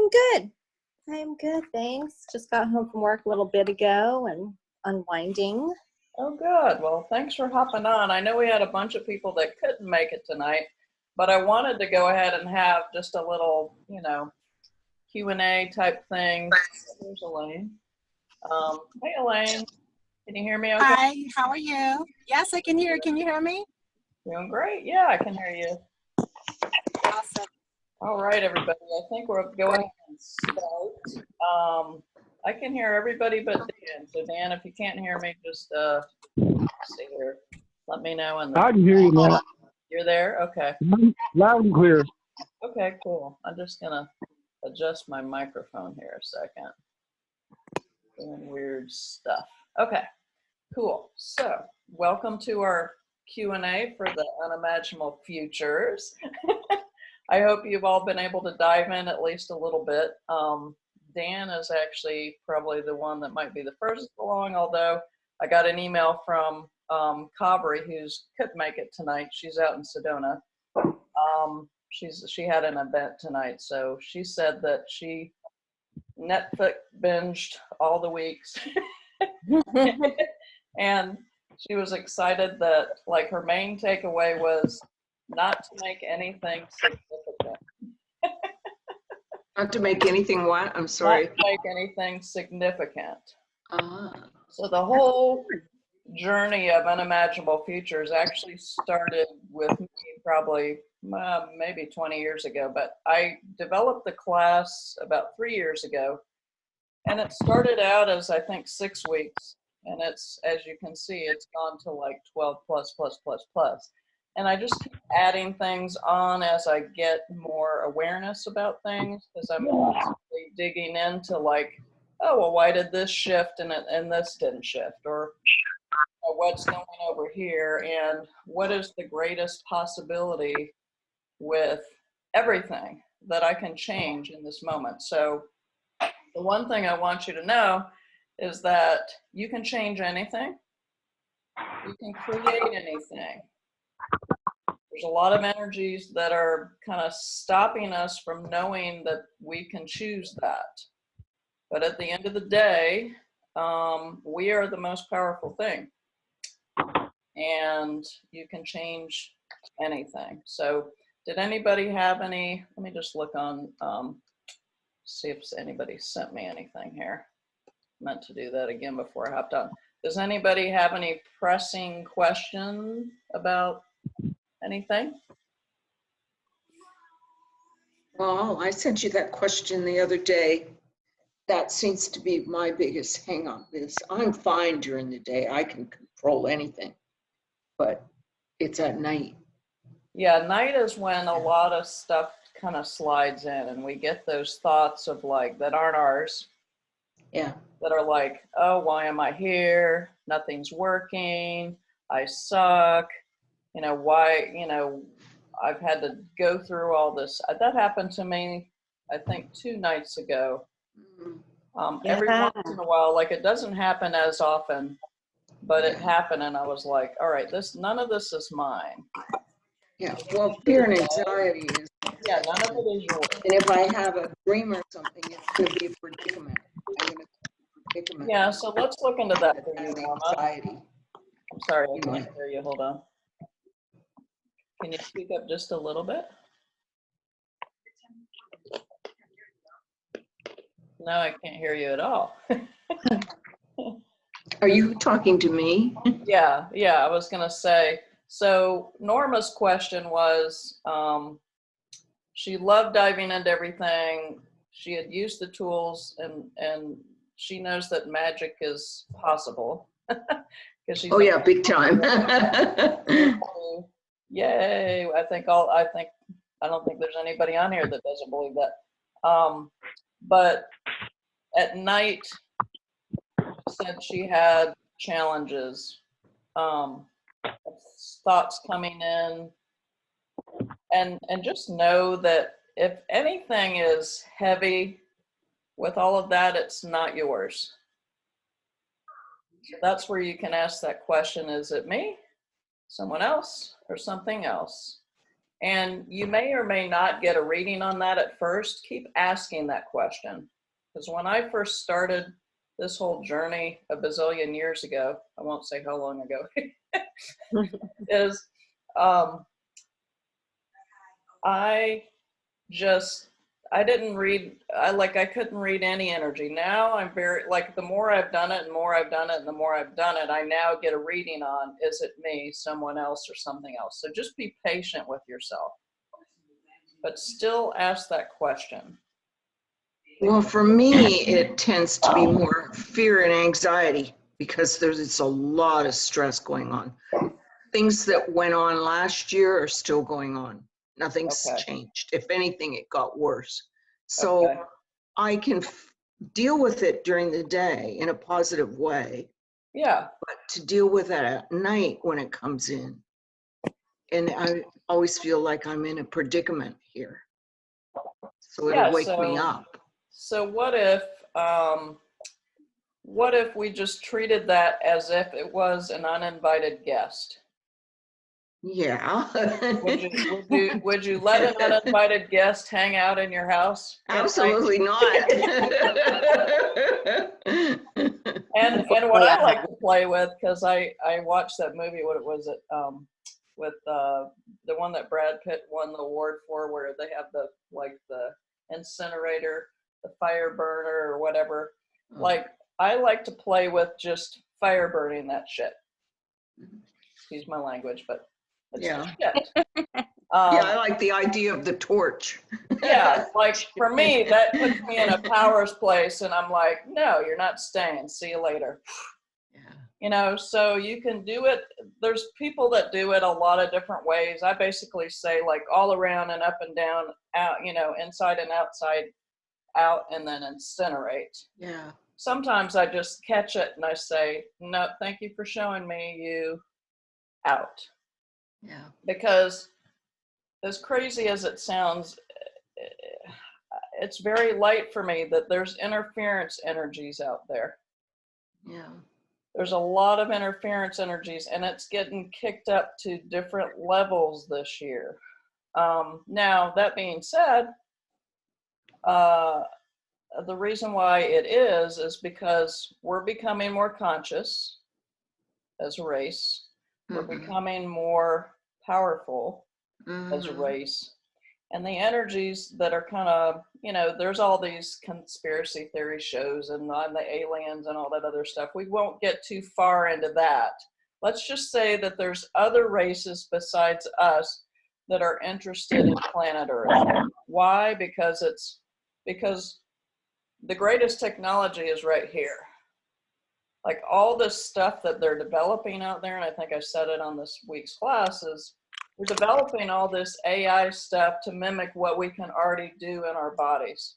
am good. I am good, thanks. Just got home from work a little bit ago and unwinding. Oh, good. Well, thanks for hopping on. I know we had a bunch of people that couldn't make it tonight, but I wanted to go ahead and have just a little, Q&A type thing. There's Elaine. Hey, Elaine. Can you hear me okay? Hi, how are you? Yes, I can hear. Can you hear me? Doing great. Yeah, I can hear you. Awesome. All right, everybody. I think we're going to start. I can hear everybody but Dan. So, Dan, if you can't hear me, just see here. Let me know. I can hear you now. You're there? Okay. Loud and clear. Okay, cool. I'm just going to adjust my microphone here a second. Doing weird stuff. Okay, cool. So, welcome to our Q&A for the Unimaginable Futures. I hope you've all been able to dive in at least a little bit. Dan is actually probably the one that might be the first along, although I got an email from Kaveri, who's couldn't make it tonight. She's out in Sedona. She had an event tonight, so she said that she Netflix binged all the weeks. And she was excited that, like, her main takeaway was not to make anything significant. Not to make anything what? I'm sorry. Not to make anything significant. Ah. So the whole journey of Unimaginable Futures actually started with me probably maybe 20 years ago, but I developed the class about 3 years ago, and it started out as, I think, 6 weeks, and it's, as you can see, it's gone to like 12 plus. And I just keep adding things on as I get more awareness about things, because I'm constantly digging into, like, oh, well, why did this shift and this didn't shift? Or what's going over here? And what is the greatest possibility with everything that I can change in this moment? So the one thing I want you to know is that you can change anything. You can create anything. There's a lot of energies that are kind of stopping us from knowing that we can choose that. But at the end of the day, we are the most powerful thing. And you can change anything. So did anybody have any, let me just look on, see if anybody sent me anything here. Meant to do that again before I hopped on. Does anybody have any pressing question about anything? Well, I sent you that question the other day. That seems to be my biggest hang on this. I'm fine during the day. I can control anything, but it's at night. Yeah, night is when a lot of stuff kind of slides in, and we get those thoughts of, like, that aren't ours. Yeah. That are like, oh, why am I here? Nothing's working. I suck. Why, I've had to go through all this. That happened to me, I think, 2 nights ago. Every once in a while, like, it doesn't happen as often, but it happened, and I was like, all right, none of this is mine. Yeah, well, fear and anxiety is. Yeah, none of it is yours. And if I have a dream or something, it's going to be a predicament. I'm going to predicament. Yeah, so let's look into that for you, Norma. Anxiety. I'm sorry, I can't hear you. Hold on. Can you speak up just a little bit? No, I can't hear you at all. Are you talking to me? Yeah, I was going to say, so Norma's question was, she loved diving into everything. She had used the tools, and she knows that magic is possible. She's Big time. Yay! I don't think there's anybody on here that doesn't believe that. But at night, she said she had challenges, thoughts coming in, and just know that if anything is heavy with all of that, it's not yours. So that's where you can ask that question: is it me, someone else, or something else? And you may or may not get a reading on that at first. Keep asking that question. Because when I first started this whole journey a bazillion years ago, I won't say how long ago, is I didn't read, I couldn't read any energy. Now I'm very, like, the more I've done it and more I've done it and the more I've done it, I now get a reading on, is it me, someone else, or something else? So just be patient with yourself, but still ask that question. Well, for me, it tends to be more fear and anxiety because there's a lot of stress going on. Things that went on last year are still going on. Nothing's Okay. changed. If anything, it got worse. So Okay. I can deal with it during the day in a positive way, Yeah. but to deal with it at night when it comes in, and I always feel like I'm in a predicament here. So it'll Yeah, wake me up. So what if we just treated that as if it was an uninvited guest? Yeah. Would you let an uninvited guest hang out in your house? Absolutely not. And what I like to play with, because I watched that movie, what was it, with the one that Brad Pitt won the award for, where they have the incinerator, the fire burner or whatever. Like, I like to play with just fire burning that shit. Excuse my language, but it's Yeah. shit. Yeah, I like the idea of the torch. Yeah, like for me, that puts me in a powers place, and I'm like, no, you're not staying. See you later. Yeah. You know, so you can do it. There's people that do it a lot of different ways. I basically say, like, all around and up and down, out, you know, inside and outside, out, and then incinerate. Yeah. Sometimes I just catch it and I say, no, thank you for showing me you out. Yeah. Because as crazy as it sounds, it's very light for me that there's interference energies out there. Yeah. There's a lot of interference energies, and it's getting kicked up to different levels this year. Now, that being said, the reason why it is because we're becoming more conscious as a race. We're becoming more powerful as a race. And the energies that are kind of, you know, there's all these conspiracy theory shows and on the aliens and all that other stuff. We won't get too far into that. Let's just say that there's other races besides us that are interested in planet Earth. Why? Because the greatest technology is right here. Like, all this stuff that they're developing out there, and I think I said it on this week's class, is we're developing all this AI stuff to mimic what we can already do in our bodies.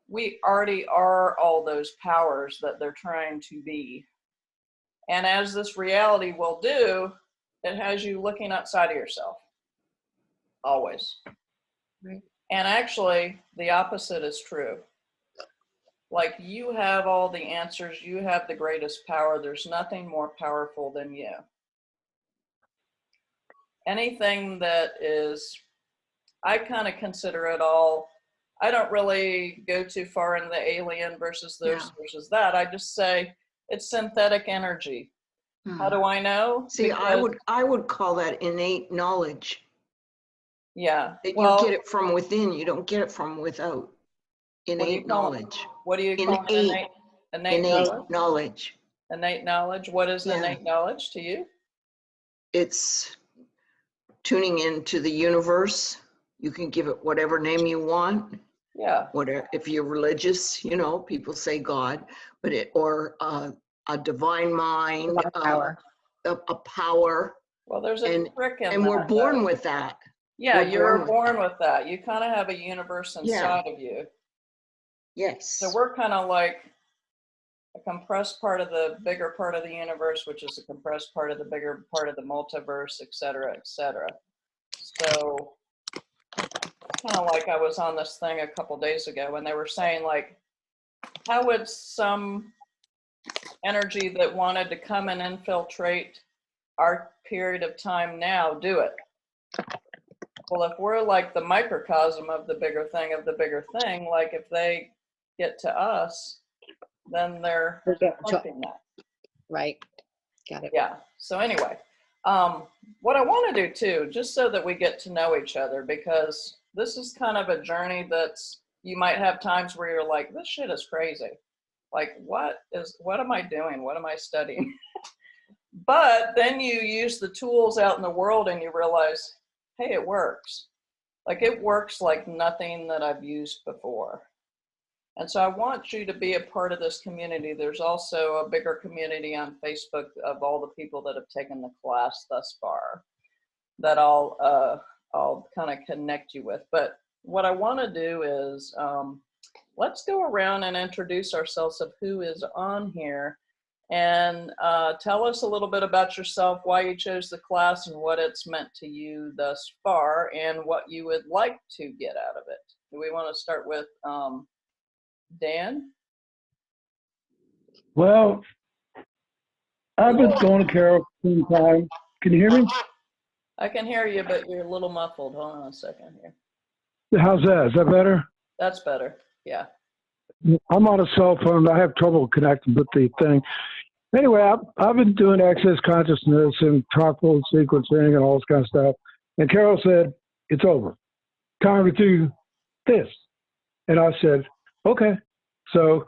We already are all those powers that they're trying to be. And as this reality will do, it has you looking outside of yourself. Always. Right. And actually, the opposite is true. Like, you have all the answers. You have the greatest power. There's nothing more powerful than you. Anything that is, I kind of consider it all, I don't really go too far in the alien versus this versus that. I just say it's synthetic energy. How do I know? See, Because, I would call that innate knowledge. yeah. That Well, you get it from within, you don't get it from without. Innate knowledge. What do you call it? Innate knowledge. Innate knowledge. What is innate knowledge to you? It's tuning into the universe. You can give it whatever name you want. Yeah. Whatever, if you're religious, you know, people say God, but or a divine mind, Power. a power. Well, there's a trick in that. And we're born with that. Yeah, We're you're born with that. You kind of have a universe inside of you. Yes. So we're kind of like a compressed part of the bigger part of the universe, which is a compressed part of the bigger part of the multiverse, et cetera, et cetera. So kind of like I was on this thing a couple days ago when they were saying, like, how would some energy that wanted to come and infiltrate our period of time now do it? Well, if we're like the microcosm of the bigger thing, like if they get to us, then they're We get to- reflecting that. Right. Got it. Yeah. So anyway, what I want to do too, just so that we get to know each other, because this is kind of a journey that's, you might have times where you're like, this shit is crazy. Like, what am I doing? What am I studying? But then you use the tools out in the world and you realize, hey, it works. Like it works like nothing that I've used before. And so I want you to be a part of this community. There's also a bigger community on Facebook of all the people that have taken the class thus far that I'll kind of connect you with. But what I want to do is let's go around and introduce ourselves of who is on here, and tell us a little bit about yourself, why you chose the class and what it's meant to you thus far and what you would like to get out of it. Do we want to start with Dan? Well, I've been going to Carol for some time. Can you hear me? I can hear you, but you're a little muffled. Hold on a second here. How's that? Is that better? That's better. Yeah. I'm on a cell phone. I have trouble connecting with the thing. Anyway, I've been doing access consciousness and tropical sequencing and all this kind of stuff. And Carol said, it's over. Time to do this. And I said, okay. So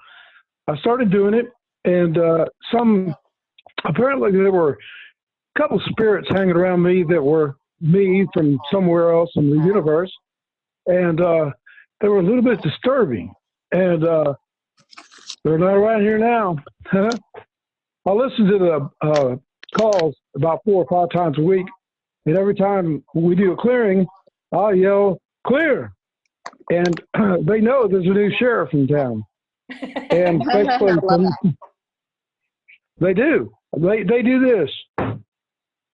I started doing it. And apparently there were a couple spirits hanging around me that were me from somewhere else in the universe. And they were a little bit disturbing. And they're not around here now. I listen to the calls about 4 or 5 times a week, and every time we do a clearing, I'll yell, clear. And they know there's a new sheriff in town. And basically, they do. They do this.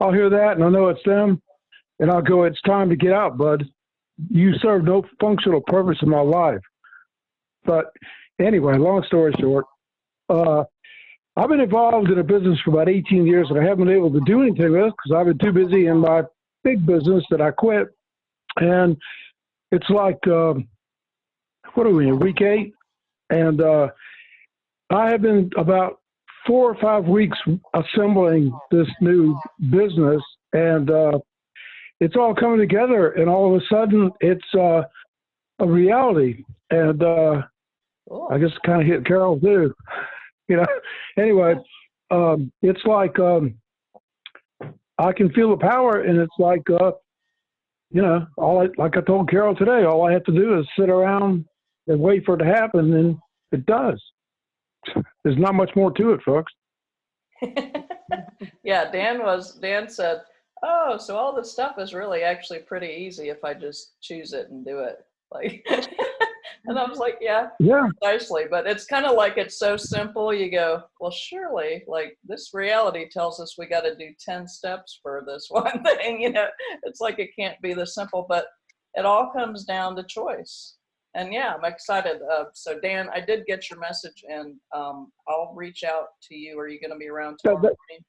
I'll hear that, and I know it's them, and I'll go, it's time to get out, bud. You serve no functional purpose in my life. But anyway, long story short, I've been involved in a business for about 18 years, and I haven't been able to do anything with it because I've been too busy in my big business that I quit. And it's like, what are we in, week 8? And I have been about 4 or 5 weeks assembling this new business, and it's all coming together, and all of a sudden it's a reality. And I guess kind of hit Carol too. You know, anyway, it's like I can feel the power, and it's like, you know, like I told Carol today, all I have to do is sit around and wait for it to happen, and it does. There's not much more to it, folks. Yeah, Dan said, oh, so all this stuff is really actually pretty easy if I just choose it and do it. Like, and I was like, yeah, precisely. But it's kind of like, it's so simple. You go, well, surely, like, this reality tells us we got to do 10 steps for this one thing. You know, it's like it can't be this simple, but it all comes down to choice. And yeah, I'm excited. So Dan, I did get your message, and I'll reach out to you. Are you going to be around tomorrow morning?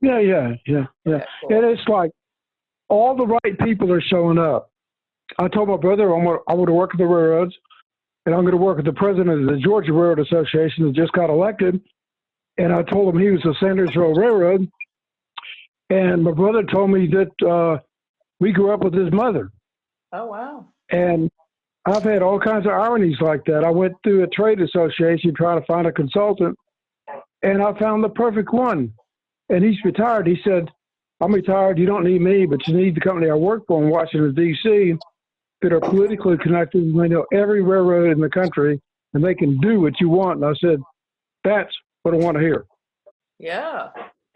Yeah. Okay, cool. And it's like all the right people are showing up. I told my brother I want to work at the railroads, and I'm going to work with the president of the Georgia Railroad Association that just got elected. And I told him he was the Sandersville Railroad. And my brother told me that we grew up with his mother. Oh, wow. And I've had all kinds of ironies like that. I went through a trade association trying to find a consultant, and I found the perfect one. And he's retired. He said, I'm retired. You don't need me, but you need the company I work for in Washington, D.C., that are politically connected. And they know every railroad in the country, and they can do what you want. And I said, that's what I want to hear. Yeah.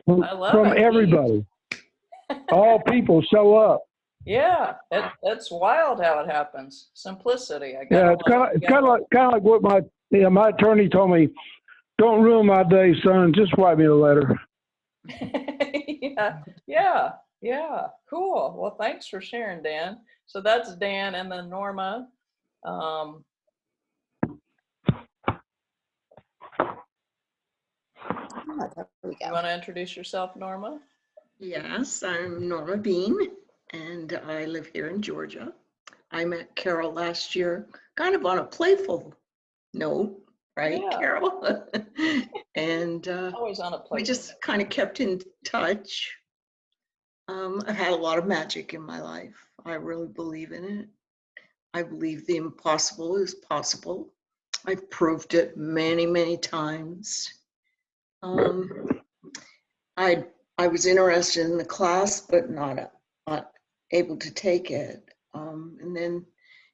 I love From it. everybody. All people show up. Yeah, that's wild how it happens. Simplicity. Yeah, it's kind of like what my attorney told me. Don't ruin my day, son. Just write me a letter. Yeah. Cool. Well, thanks for sharing, Dan. So that's Dan, and then Norma. There we You go. want to introduce yourself, Norma? Yes, I'm Norma Bean, and I live here in Georgia. I met Carol last year, kind of on a playful note, right, Yeah. Carol? And Always on a we plate. just kind of kept in touch. I've had a lot of magic in my life. I really believe in it. I believe the impossible is possible. I've proved it many, many times. I was interested in the class, but not able to take it. And then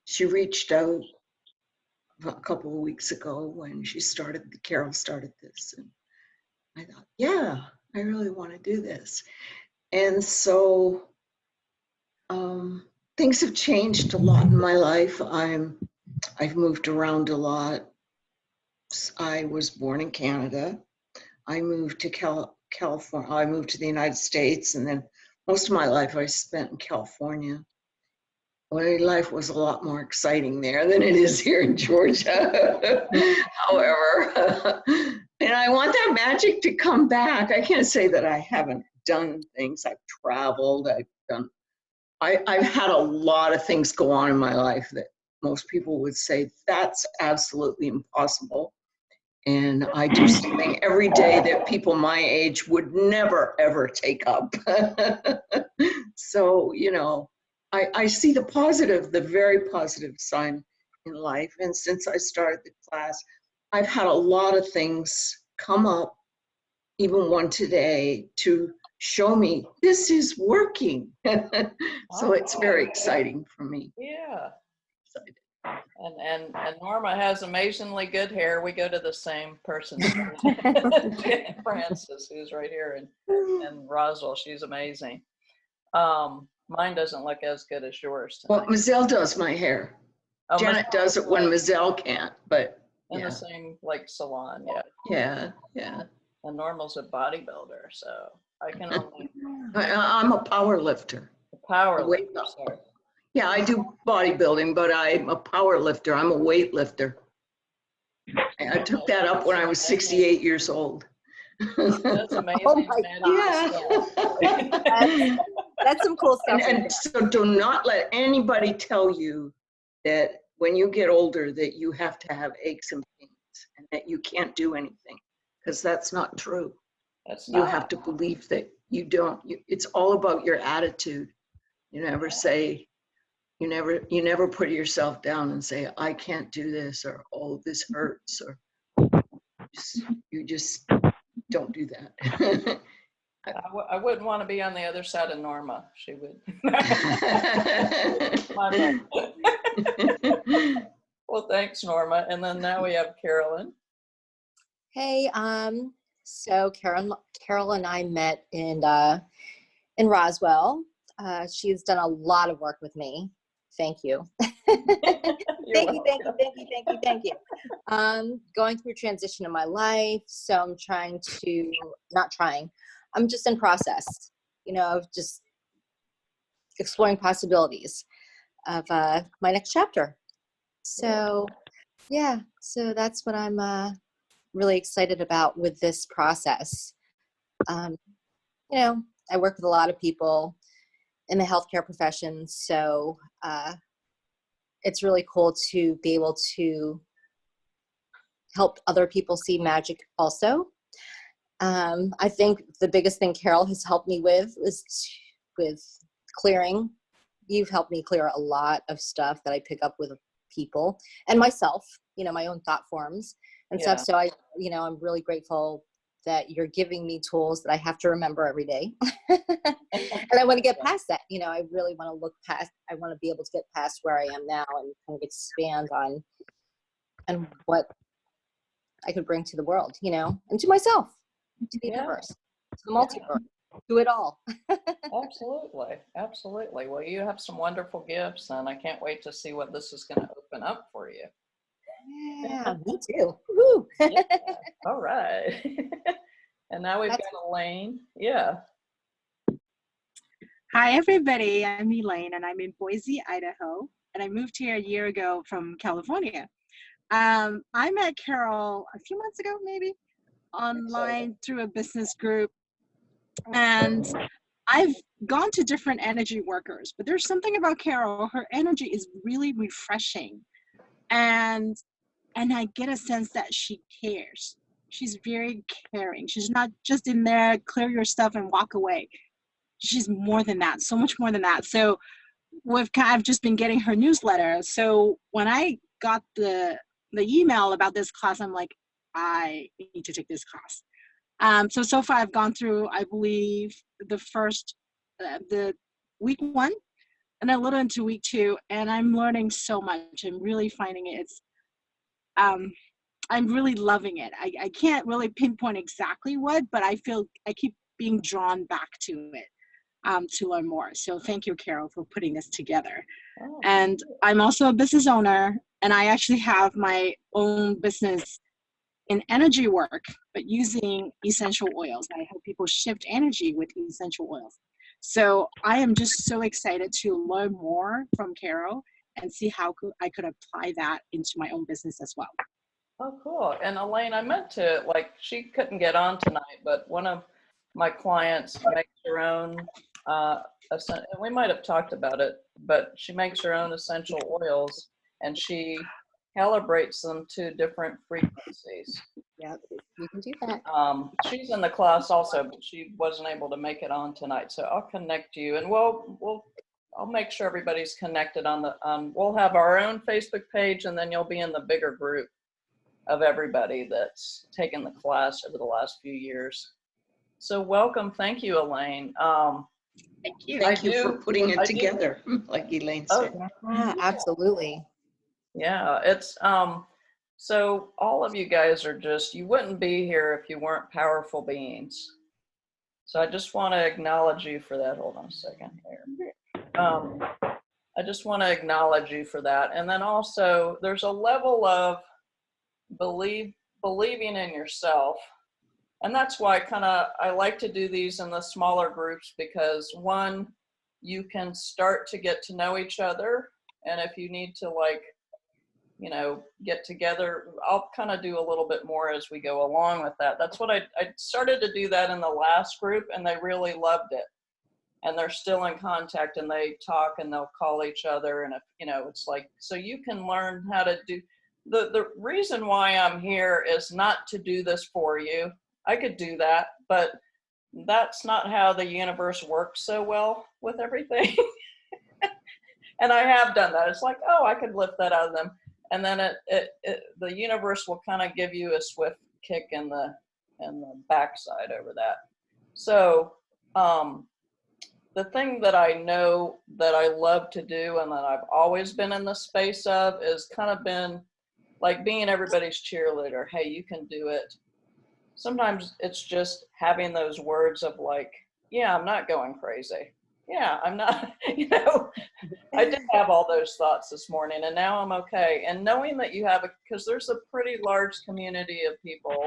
she reached out a couple of weeks ago when Carol started this, and I thought, yeah, I really want to do this. And so things have changed a lot in my life. I've moved around a lot. I was born in Canada. I moved to California. I moved to the United States, and then most of my life I spent in California. My life was a lot more exciting there than it is here in Georgia. However, and I want that magic to come back. I can't say that I haven't done things. I've traveled. I've had a lot of things go on in my life that most people would say that's absolutely impossible. And I do something every day that people my age would never, ever take up. So, you know, I see the positive, the very positive sign in life. And since I started the class, I've had a lot of things come up, even one today, to show me this is working. So it's very exciting for me. Yeah. Excited. And Norma has amazingly good hair. We go to the same person, Frances, who's right here, and Roswell. She's amazing. Mine doesn't look as good as yours Well, tonight. Mazel does my hair. Oh, Janet does it when Mazel can't, but in yeah. the same like salon, yeah. Yeah, yeah. And Normal's a bodybuilder, so I can only I'm a power lifter. power Weight lift. Sorry. Yeah, I do bodybuilding, but I'm a power lifter. I'm a weight lifter. I took that up when I was 68 years old. That's amazing. Oh my Yeah. That's some cool stuff. And so do not let anybody tell you that when you get older that you have to have aches and pains and that you can't do anything, because that's not true. That's You not. have to believe that you don't. It's all about your attitude. You never say, you never put yourself down and say, I can't do this, or oh, this hurts, or you just don't do that. I wouldn't want to be on the other side of Norma. She would. Well, thanks, Norma. And then now we have Carolyn. Hey, so Carol and I met in Roswell. She's done a lot of work with me. Thank you. Thank you. Going through transition in my life, so I'm just in process, you know, of just exploring possibilities of my next chapter. So yeah, so that's what I'm really excited about with this process. You know, I work with a lot of people in the healthcare profession, so it's really cool to be able to help other people see magic also. I think the biggest thing Carol has helped me with is with clearing. You've helped me clear a lot of stuff that I pick up with people and myself, you know, my own thought forms and stuff. So I'm really grateful that you're giving me tools that I have to remember every day. And I want to get past that. You know, I really want to look past, I want to be able to get past where I am now and kind of expand on what I could bring to the world, you know, and to myself, to the universe, to the multiverse, to it all. Absolutely. Well, you have some wonderful gifts, and I can't wait to see what this is going to open up for you. Yeah, me too. Woo. Yeah. All right. And now we've got Elaine. Yeah. Hi, everybody. I'm Elaine, and I'm in Boise, Idaho, and I moved here a year ago from California. I met Carol a few months ago, maybe, online through a business group, and I've gone to different energy workers, but there's something about Carol. Her energy is really refreshing, and I get a sense that she cares. She's very caring. She's not just in there, clear your stuff and walk away. She's more than that, so much more than that. So I've just been getting her newsletter. So when I got the email about this class, I'm like, I need to take this class. So far I've gone through, I believe, the week 1 and a little into week 2, and I'm learning so much. I'm really finding it's I'm really loving it. I can't really pinpoint exactly what, but I feel I keep being drawn back to it to learn more. So thank you, Carol, for putting this together. Oh, And I'm also a business owner, and I actually have my own business in energy work, but using essential oils. I help people shift energy with essential oils. So I am just so excited to learn more from Carol and see how I could apply that into my own business as well. oh, cool. And Elaine, I meant to, like, she couldn't get on tonight, but one of my clients makes her own, and we might have talked about it, but she makes her own essential oils, and she calibrates them to different frequencies. Yep, you can do that. She's in the class also, but she wasn't able to make it on tonight. So I'll connect you, and I'll make sure everybody's connected we'll have our own Facebook page, and then you'll be in the bigger group of everybody that's taken the class over the last few years. So welcome. Thank you, Elaine. Thank you for putting it together, like Elaine said. Yeah, absolutely. Yeah, it's so all of you guys are you wouldn't be here if you weren't powerful beings. So I just want to acknowledge you for that. Hold on a second here. I just want to acknowledge you for that. And then also there's a level of believing in yourself. And that's why I like to do these in the smaller groups, because one, you can start to get to know each other. And if you need to, like, you know, get together, I'll kind of do a little bit more as we go along with that. That's what I started to do that in the last group, and they really loved it. And they're still in contact, and they talk, and they'll call each other. And if, you know, it's like, so you can learn how to do, the reason why I'm here is not to do this for you. I could do that, but that's not how the universe works so well with everything. And I have done that. It's like, oh, I could lift that out of them. And then the universe will kind of give you a swift kick in the backside over that. So the thing that I know that I love to do and that I've always been in the space of is kind of been like being everybody's cheerleader. Hey, you can do it. Sometimes it's just having those words of like, yeah, I'm not going crazy. Yeah, I'm not, you know, I did have all those thoughts this morning, and now I'm okay. And knowing that you have because there's a pretty large community of people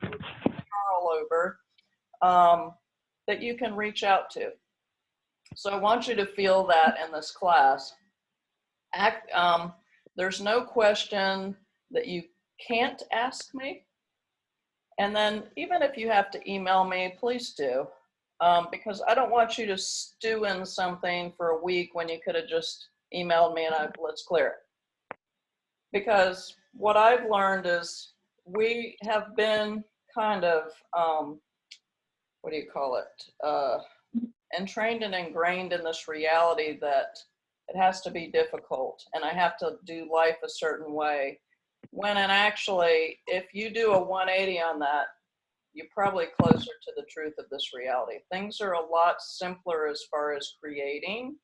all over that you can reach out to. So I want you to feel that in this class. There's no question that you can't ask me. And then even if you have to email me, please do. Because I don't want you to stew in something for a week when you could have just emailed me and let's clear it. Because what I've learned is we have been kind of, what do you call it? Entrained and ingrained in this reality that it has to be difficult and I have to do life a certain way. When actually, if you do a 180 on that, you're probably closer to the truth of this reality. Things are a lot simpler as far as creating.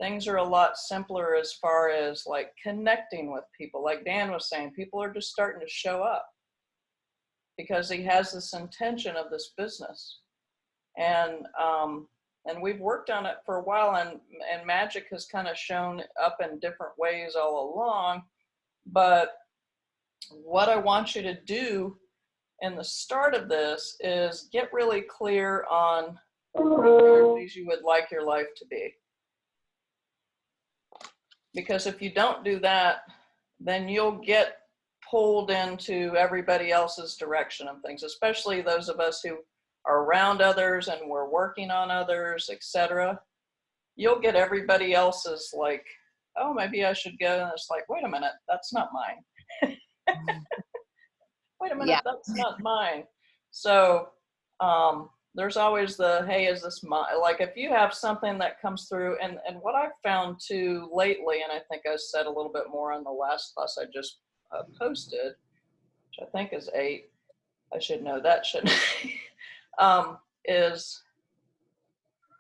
Things are a lot simpler as far as like connecting with people. Like Dan was saying, people are just starting to show up because he has this intention of this business. And we've worked on it for a while, and magic has kind of shown up in different ways all along. But what I want you to do in the start of this is get really clear on the energies you would like your life to be. Because if you don't do that, then you'll get pulled into everybody else's direction of things, especially those of us who are around others and we're working on others, etc., you'll get everybody else's like, oh, maybe I should go. And it's like, wait a minute, that's not mine. Wait a minute, Yeah. that's not mine. So there's always the, hey, is this mine? Like if you have something that comes through, and what I've found too lately, and I think I said a little bit more on the last class I just posted, which I think is 8. I should know that, shouldn't I? Is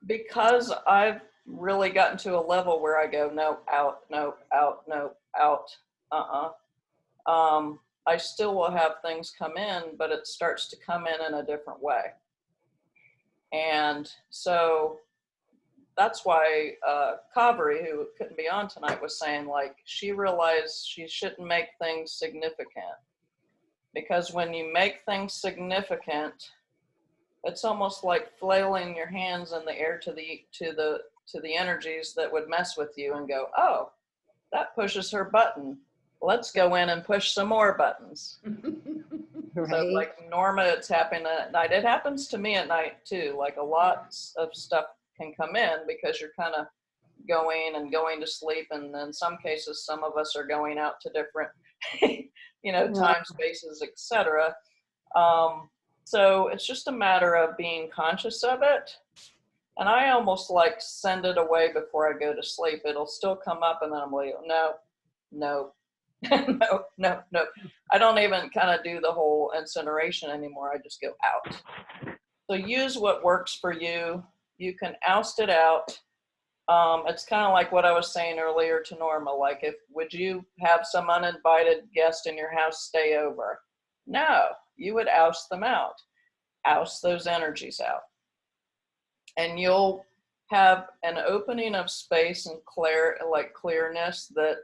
because I've really gotten to a level where I go, no, out, no, out, no, out, I still will have things come in, but it starts to come in a different way. And so that's why Kaveri, who couldn't be on tonight, was saying like she realized she shouldn't make things significant, because when you make things significant, it's almost like flailing your hands in the air to the energies that would mess with you and go, oh, that pushes her button. Let's go in and push some more buttons. Right. So like Norma, it's happening at night. It happens to me at night too. Like a lot of stuff can come in because you're kind of going to sleep. And in some cases, some of us are going out to different, time spaces, etc. So it's just a matter of being conscious of it. And I almost like send it away before I go to sleep. It'll still come up and then I'm like, no. No. I don't even kind of do the whole incineration anymore. I just go out. So use what works for you. You can oust it out. It's kind of like what I was saying earlier to Norma, like would you have some uninvited guest in your house stay over? No, you would oust them out. Oust those energies out. And you'll have an opening of space and clearness that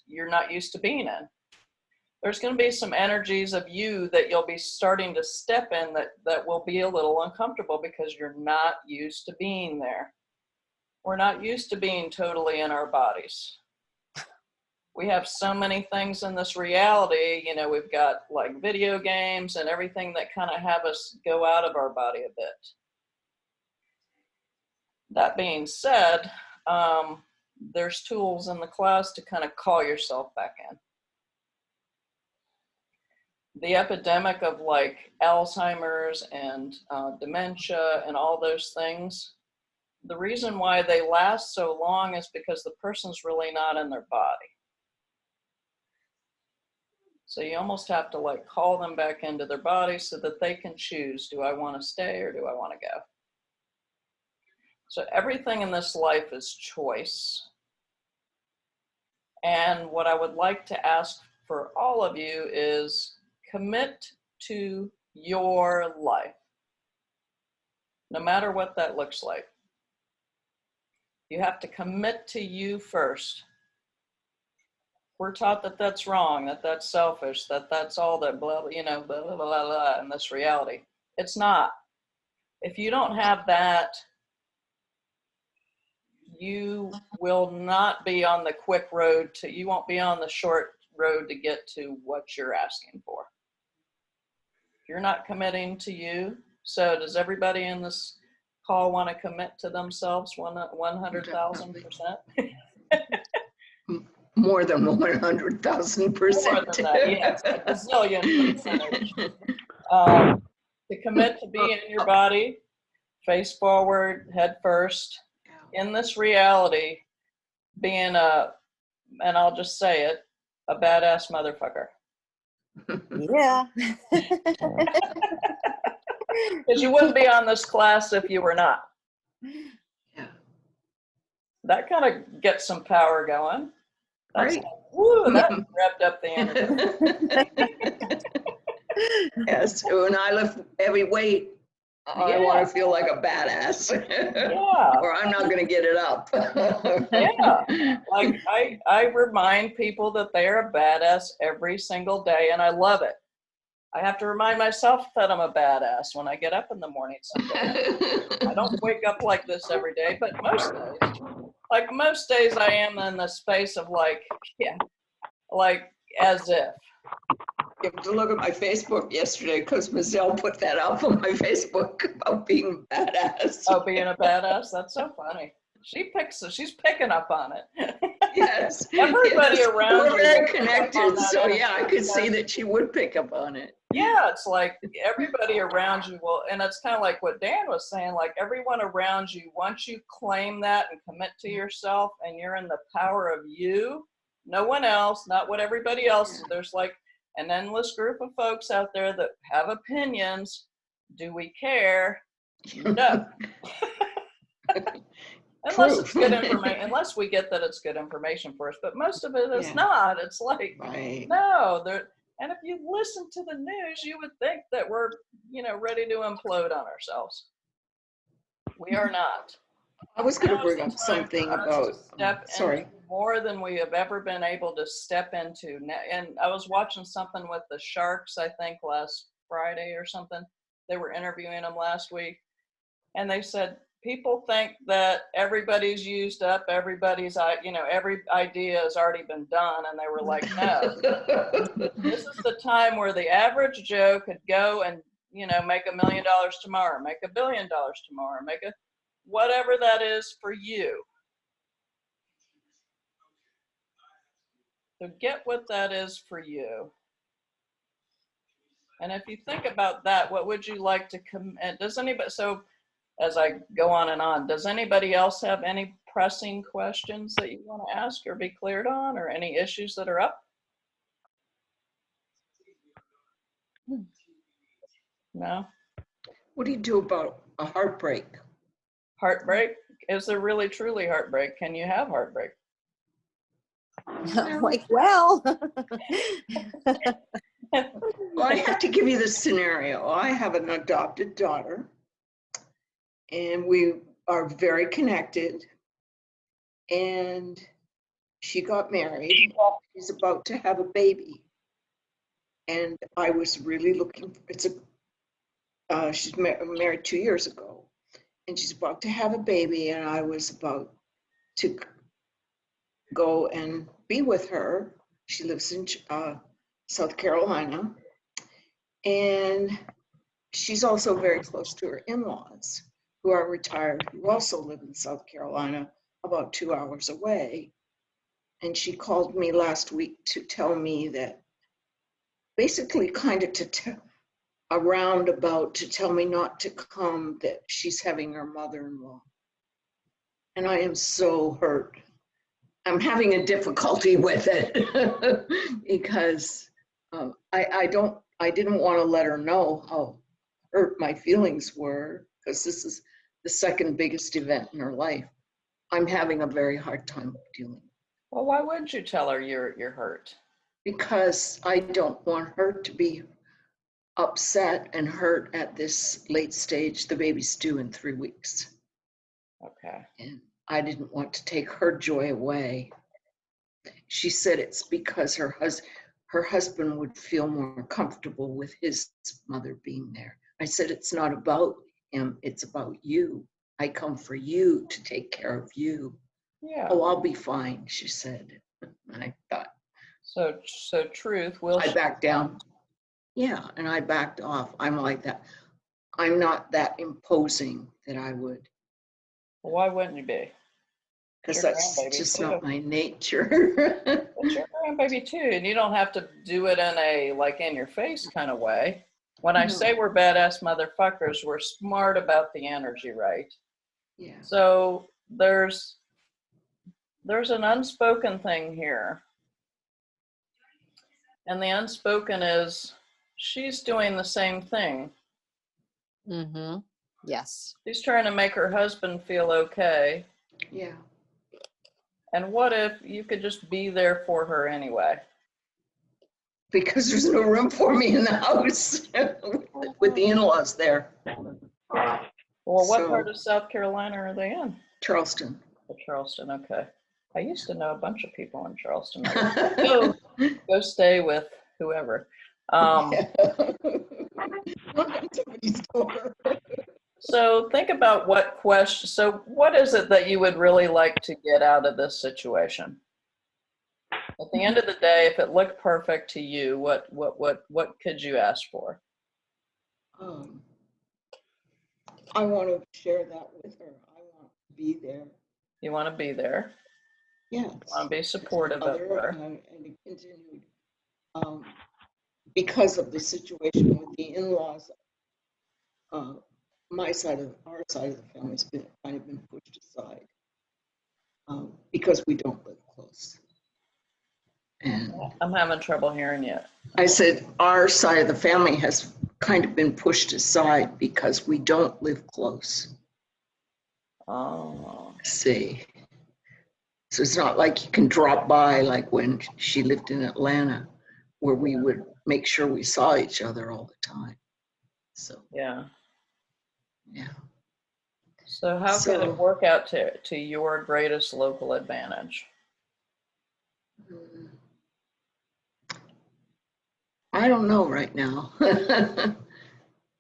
you're not used to being in. There's going to be some energies of you that you'll be starting to step in that will be a little uncomfortable because you're not used to being there. We're not used to being totally in our bodies. We have so many things in this reality, we've got like video games and everything that kind of have us go out of our body a bit. That being said, there's tools in the class to kind of call yourself back in. The epidemic of like Alzheimer's and dementia and all those things, the reason why they last so long is because the person's really not in their body. So you almost have to like call them back into their body so that they can choose, do I want to stay or do I want to go? So everything in this life is choice. And what I would like to ask for all of you is commit to your life, no matter what that looks like. You have to commit to you first. We're taught that that's wrong, that that's selfish, that that's all that blah, blah, blah, blah, blah, in this reality. It's not. If you don't have that, you will not be on the quick road you won't be on the short road to get to what you're asking for. You're not committing to you. So does everybody in this call want to commit to themselves 100,000%? More than 100,000%. More than that, yes, a gazillion percentage. To commit to be in your body, face forward, head first, in this reality, being and I'll just say it, a badass motherfucker. Yeah. Because you wouldn't be on this class if you were not. Yeah. That kind of gets some power going. That's Right. like, woo, that revved up the energy. Yes, when I lift heavy weight, I want to feel like a badass. Yeah. Or I'm not going to get it up. Yeah. Like I remind people that they are a badass every single day, and I love it. I have to remind myself that I'm a badass when I get up in the morning someday. I don't wake up like this every day, but most days I am in the space of like, yeah, like as if. You have to look at my Facebook yesterday because Mazel put that up on my Facebook about being a badass. Oh, being a badass? That's so funny. She's picking up on it. Yes. Everybody yes. around you We're very will pick up on connected, that so energy yeah, I could see because- that she would pick up on it. Yeah, it's like everybody around you will, and it's kind of like what Dan was saying, like everyone around you, once you claim that and commit to yourself and you're in the power of you, no one else, not what everybody else, Yeah. there's like an endless group of folks out there that have opinions. Do we care? No. Unless it's good information, unless we get that it's good information for us, but most of it is Yeah. not. It's like, Right. no, and if you listen to the news, you would think that we're, ready to implode on ourselves. We are not. I was going to Now is bring the up time something for us about, to step sorry. into more than we have ever been able to step into. And I was watching something with the Sharks, I think last Friday or something. They were interviewing them last week. And they said, people think that everybody's used up, every idea has already been done. And they were like, no, this is the time where the average Joe could go and, make $1 million tomorrow, make $1 billion tomorrow, whatever that is for you. So get what that is for you. And if you think about that, what would you like to does anybody, so as I go on, does anybody else have any pressing questions that you want to ask or be cleared on, or any issues that are up? No? What do you do about a heartbreak? Heartbreak? Is there really truly heartbreak? Can you have heartbreak? Like, well, Well, I have to give you the scenario. I have an adopted daughter, and we are very connected. And she got married. She's about to have a baby. And I was really looking, she's married 2 years ago. And she's about to have a baby, and I was about to go and be with her. She lives in South Carolina. And she's also very close to her in-laws, who are retired, who also live in South Carolina, about 2 hours away. And she called me last week to tell me that, basically kind of to tell me not to come, that she's having her mother-in-law. And I am so hurt. I'm having a difficulty with it because I didn't want to let her know how hurt my feelings were, because this is the second biggest event in her life. I'm having a very hard time dealing. Well, why wouldn't you tell her you're hurt? Because I don't want her to be upset and hurt at this late stage. The baby's due in 3 weeks. Okay. And I didn't want to take her joy away. She said it's because her husband would feel more comfortable with his mother being there. I said, it's not about him, it's about you. I come for you to take care of you. Yeah. Oh, I'll be fine, she said. And I thought. So truth will. I backed down. Yeah, and I backed off. I'm like that. I'm not that imposing that I would. Well, why wouldn't you be? Because Your that's grandbaby, just too. not my nature. It's your grandbaby too, and you don't have to do it in a like in your face kind of way. When I No. say we're badass motherfuckers, we're smart about the energy, right? Yeah. So there's an unspoken thing here. And the unspoken is she's doing the same thing. mm-hmm. Yes. She's trying to make her husband feel okay. Yeah. And what if you could just be there for her anyway? Because there's no room for me in the house with the in-laws there. Well, what So- part of South Carolina are they in? Charleston. Oh, Charleston, okay. I used to know a bunch of people in Charleston. Go stay with whoever. Somebody's door. So think about what is it that you would really like to get out of this situation? At the end of the day, if it looked perfect to you, what could you ask for? I want to share that with her. I want to be there. You want to be there. Yes. You want to be supportive of her. And to continue, because of the situation with the in-laws, our side of the family's been kind of been pushed aside because we don't live close. And I'm having trouble hearing you. I said our side of the family has kind of been pushed aside because we don't live close. Oh. See, so it's not like you can drop by like when she lived in Atlanta, where we would make sure we saw each other all the time. So Yeah. yeah. So how could it work out to your greatest local advantage? I don't know right now. And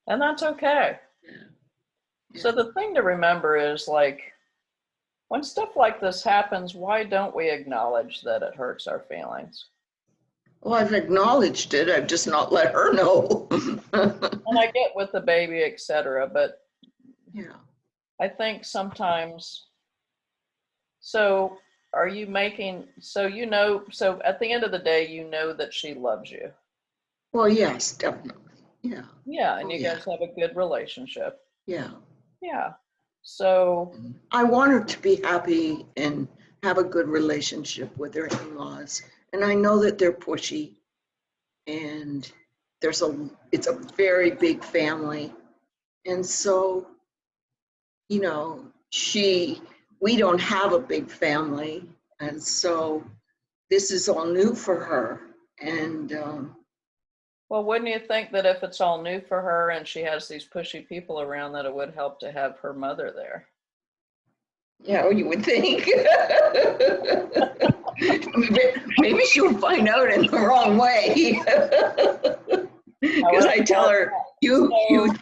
that's okay. Yeah. So the thing to remember is, like, when stuff like this happens, why don't we acknowledge that it hurts our feelings? Well, I've acknowledged it. I've just not let her know. And I get with the baby, etc., but Yeah. I think sometimes, so are you making, so at the end of the day, you know that she loves you. Well, yes, definitely. Yeah. Yeah, and Oh, you yeah. guys have a good relationship. Yeah. Yeah. So I want her to be happy and have a good relationship with her in-laws. And I know that they're pushy, and it's a very big family. And so, you know, we don't have a big family. And so this is all new for her. And well, wouldn't you think that if it's all new for her and she has these pushy people around, that it would help to have her mother there? yeah, you would think. Maybe she'll find out in the wrong way. Because I tell her, you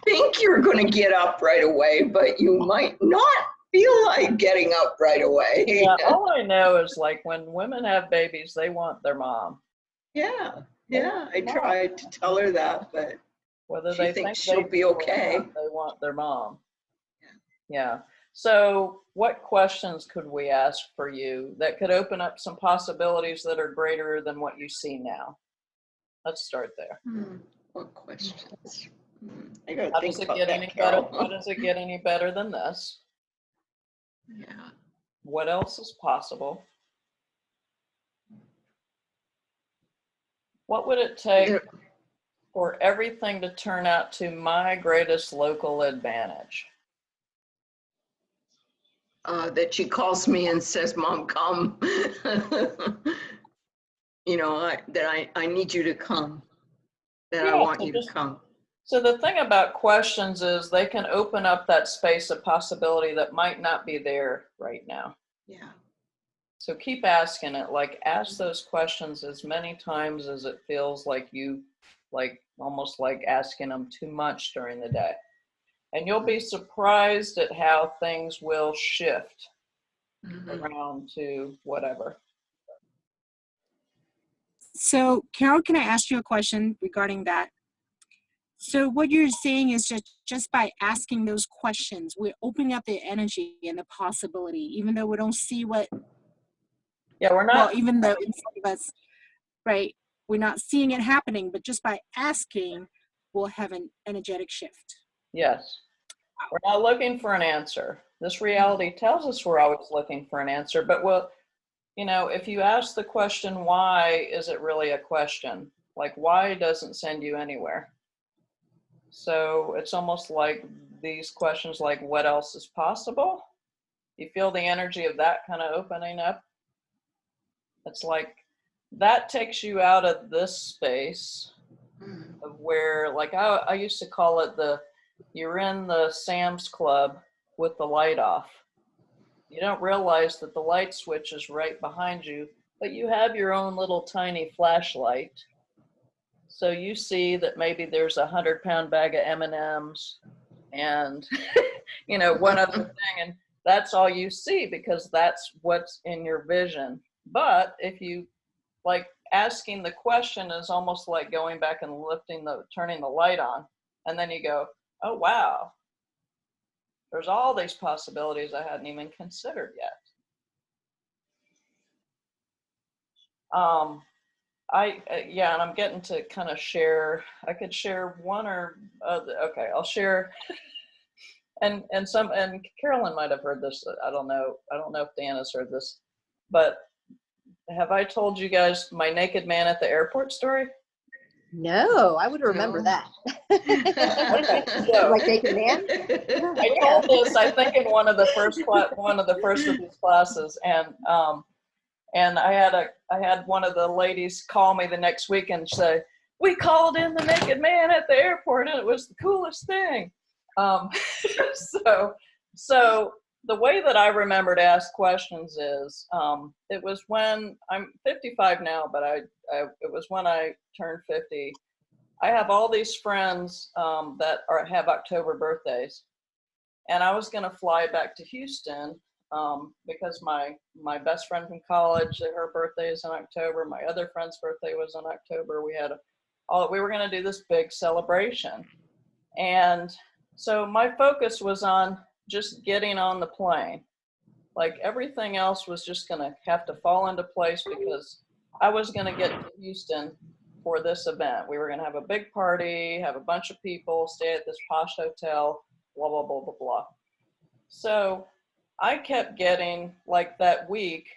think you're going to get up right away, but you might not feel like getting up right away. Yeah, all I know is, like, when women have babies, they want their mom. Yeah, I tried to tell her that, but Whether she they thinks think she'll be okay. they want their mom. Yeah. So what questions could we ask for you that could open up some possibilities that are greater than what you see now? Let's start there. What questions? I gotta How think does it about get that, any better? Carol. How does it get any better than this? Yeah. What else is possible? What would it take for everything to turn out to my greatest local advantage? That she calls me and says, "Mom, come." You know, that I need you to come. That I want you to come. So the thing about questions is they can open up that space of possibility that might not be there right now. Yeah. So keep asking it, like, ask those questions as many times as it feels like you, like, almost like asking them too much during the day. And you'll be surprised at how things will shift around to whatever. So, Carol, can I ask you a question regarding that? So what you're saying is just by asking those questions, we're opening up the energy and the possibility, even though we don't see what, Yeah, we're not. well, even though in front of us, right, we're not seeing it happening, but just by asking, we'll have an energetic shift. Yes. We're not looking for an answer. This reality tells us we're always looking for an answer, but you know, if you ask the question, why, is it really a question? Like, why doesn't send you anywhere? So it's almost like these questions, like, what else is possible? You feel the energy of that kind of opening up? It's like that takes you out of this space of where, like, I used to call it you're in the Sam's Club with the light off. You don't realize that the light switch is right behind you, but you have your own little tiny flashlight. So you see that maybe there's a 100-pound bag of M&Ms and, you know, one other thing, and that's all you see because that's what's in your vision. But if you like asking the question is almost like going back and turning the light on. And then you go, oh, wow, there's all these possibilities I hadn't even considered yet. Yeah, and I'm getting to kind of share. I could share one or okay, I'll share. And Carolyn might have heard this. I don't know if Dan has heard this, but have I told you guys my naked man at the airport story? No, I would remember No. that. Okay, so Like naked man? I told this, I think, in one of the first of these classes, and I had one of the ladies call me the next week and say, "We called in the naked man at the airport, and it was the coolest thing." So the way that I remember to ask questions is, it was when I'm 55 now, but it was when I turned 50. I have all these friends that have October birthdays, and I was going to fly back to Houston because my best friend from college, her birthday is in October. My other friend's birthday was in October. We were going to do this big celebration, and so my focus was on just getting on the plane. Like everything else was just going to have to fall into place because I was going to get to Houston for this event. We were going to have a big party, have a bunch of people, stay at this posh hotel, blah, blah, blah, blah, blah. So I kept getting, like that week,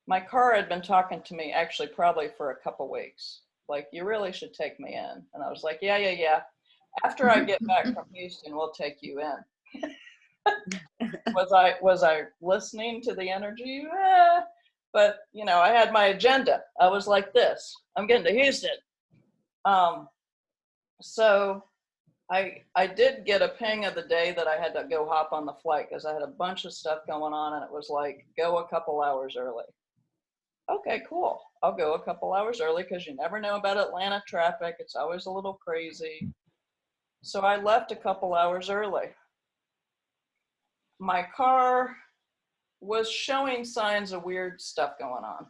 my car had been talking to me actually probably for a couple weeks. Like, you really should take me in. And I was like, yeah. After I get back from Houston, we'll take you in. Was I listening to the energy? But I had my agenda. I was like this. I'm getting to Houston. So I did get a ping of the day that I had to go hop on the flight because I had a bunch of stuff going on, and it was like, go a couple hours early. Okay, cool. I'll go a couple hours early because you never know about Atlanta traffic. It's always a little crazy. So I left a couple hours early. My car was showing signs of weird stuff going on.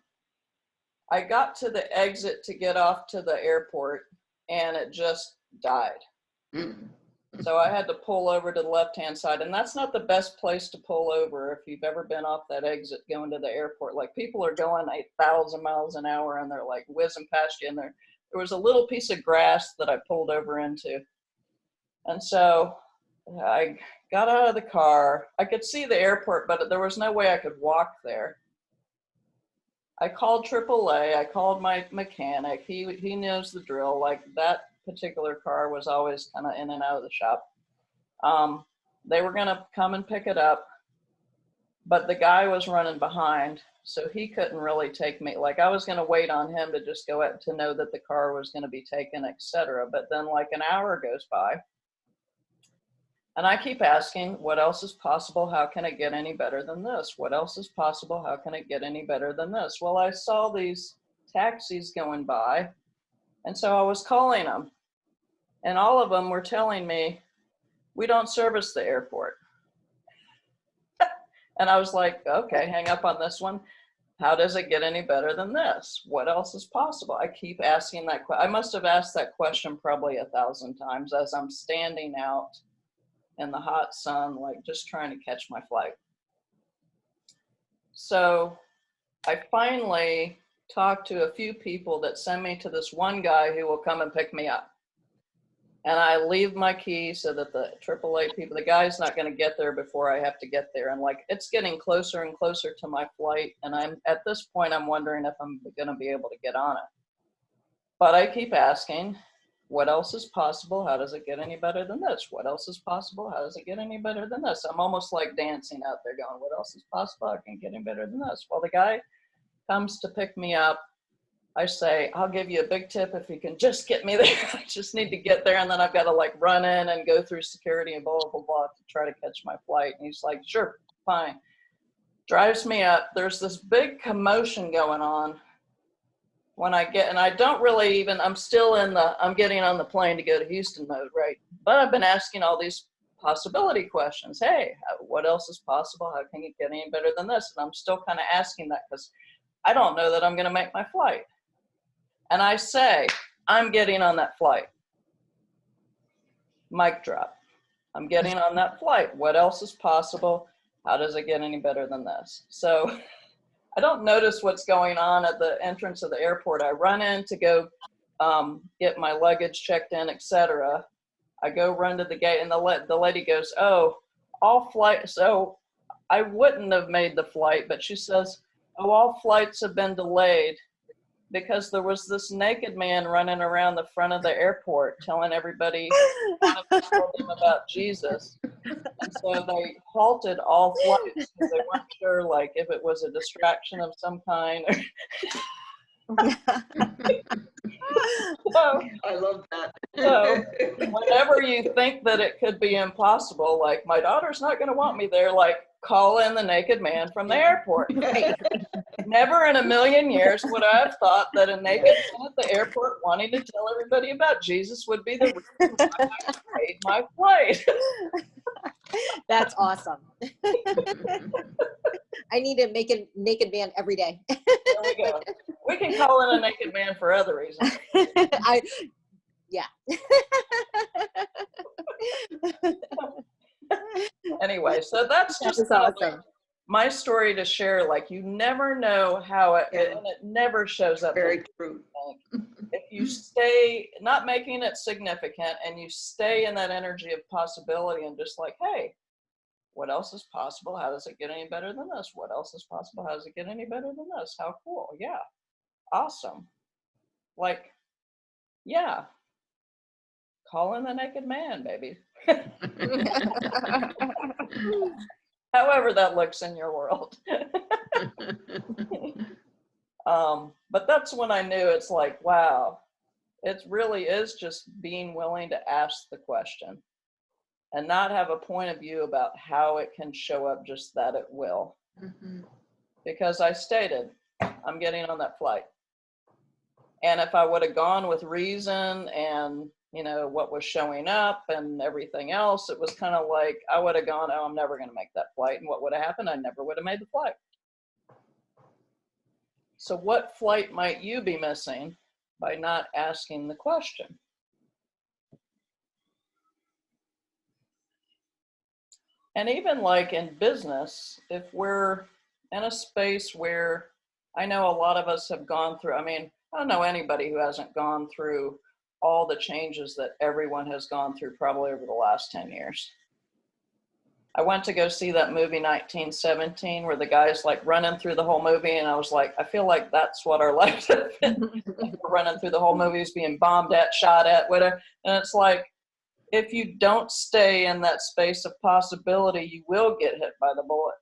I got to the exit to get off to the airport, and it just died. So I had to pull over to the left-hand side, and that's not the best place to pull over if you've ever been off that exit going to the airport. Like, people are going 8,000 miles an hour, and they're like whizzing past you, and there was a little piece of grass that I pulled over into. And so I got out of the car. I could see the airport, but there was no way I could walk there. I called AAA. I called my mechanic. He knows the drill. Like, that particular car was always kind of in and out of the shop. They were going to come and pick it up, but the guy was running behind, so he couldn't really take me. Like, I was going to wait on him to just go out to know that the car was going to be taken, etc. But then like an hour goes by, and I keep asking, what else is possible? How can it get any better than this? What else is possible? How can it get any better than this? Well, I saw these taxis going by, and so I was calling them, and all of them were telling me, we don't service the airport. And I was like, okay, hang up on this one. How does it get any better than this? What else is possible? I keep asking that question. I must have asked that question probably 1,000 times as I'm standing out in the hot sun, like just trying to catch my flight. So I finally talked to a few people that send me to this one guy who will come and pick me up. And I leave my key so that the AAA people, the guy's not going to get there before I have to get there. And like, it's getting closer and closer to my flight. And at this point, I'm wondering if I'm going to be able to get on it. But I keep asking, what else is possible? How does it get any better than this? What else is possible? How does it get any better than this? I'm almost like dancing out there going, what else is possible? How can it get any better than this? Well, the guy comes to pick me up. I say, I'll give you a big tip if you can just get me there. I just need to get there. And then I've got to like run in and go through security and blah, blah, blah to try to catch my flight. And he's like, sure, fine. Drives me up. There's this big commotion going on. When I get, and I don't really even, I'm still I'm getting on the plane to go to Houston mode, right? But I've been asking all these possibility questions. Hey, what else is possible? How can it get any better than this? And I'm still kind of asking that because I don't know that I'm going to make my flight. And I say, I'm getting on that flight. Mic drop. I'm getting on that flight. What else is possible? How does it get any better than this? So I don't notice what's going on at the entrance of the airport. I run in to go get my luggage checked in, etc. I go run to the gate, and the lady goes, "Oh, all flights." So I wouldn't have made the flight, but she says, "Oh, all flights have been delayed because there was this naked man running around the front of the airport telling everybody about Jesus." And so they halted all flights because they weren't sure, like, if it was a distraction of some kind. So, I love that. so whenever you think that it could be impossible, like, my daughter's not going to want me there, like, call in the naked man from the airport. Right. Never in a million years would I have thought that a naked man at the airport wanting to tell everybody about Jesus would be the reason why I made my flight. That's awesome. I need to make a naked man every day. There we go. We can call in a naked man for other reasons. Yeah. Anyway, so that's just That's kind of awesome. my story to share. Like, you never know how it, Yeah. and it never shows up. Very true. If you stay not making it significant and you stay in that energy of possibility and just like, hey, what else is possible? How does it get any better than this? What else is possible? How does it get any better than this? How cool. Yeah. Awesome. Like, yeah. Call in the naked man, baby. However that looks in your world. But that's when I knew it's like, wow, it really is just being willing to ask the question and not have a point of view about how it can show up, just that it will. Mhm. Because I stated, I'm getting on that flight. And if I would have gone with reason and, you know, what was showing up and everything else, it was kind of like, I would have gone, oh, I'm never going to make that flight. And what would have happened? I never would have made the flight. So what flight might you be missing by not asking the question? And even like in business, if we're in a space where I know a lot of us have gone through, I mean, I don't know anybody who hasn't gone through all the changes that everyone has gone through probably over the last 10 years. I went to go see that movie 1917 where the guy's like running through the whole movie, and I was like, I feel like that's what our lives have been. We're running through the whole movie, being bombed at, shot at, whatever. And it's like, if you don't stay in that space of possibility, you will get hit by the bullet.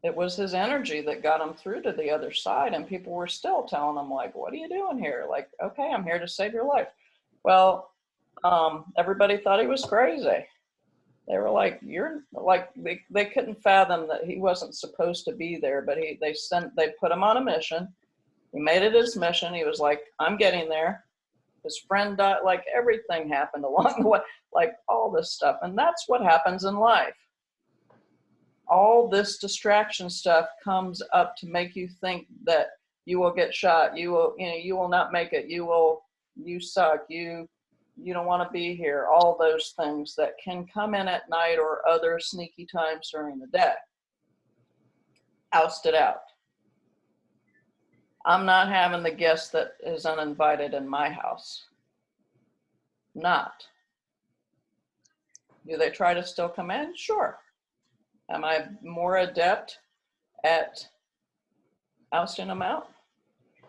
It was his energy that got him through to the other side, and people were still telling him, like, what are you doing here? Like, okay, I'm here to save your life. Well, everybody thought he was crazy. They were like, you're like, they couldn't fathom that he wasn't supposed to be there, but they put him on a mission. He made it his mission. He was like, I'm getting there. His friend died, like everything happened along the way, like all this stuff. And that's what happens in life. All this distraction stuff comes up to make you think that you will get shot. You will not make it. You suck. You don't want to be here. All those things that can come in at night or other sneaky times during the day. Oust it out. I'm not having the guest that is uninvited in my house. Not. Do they try to still come in? Sure. Am I more adept at ousting them out?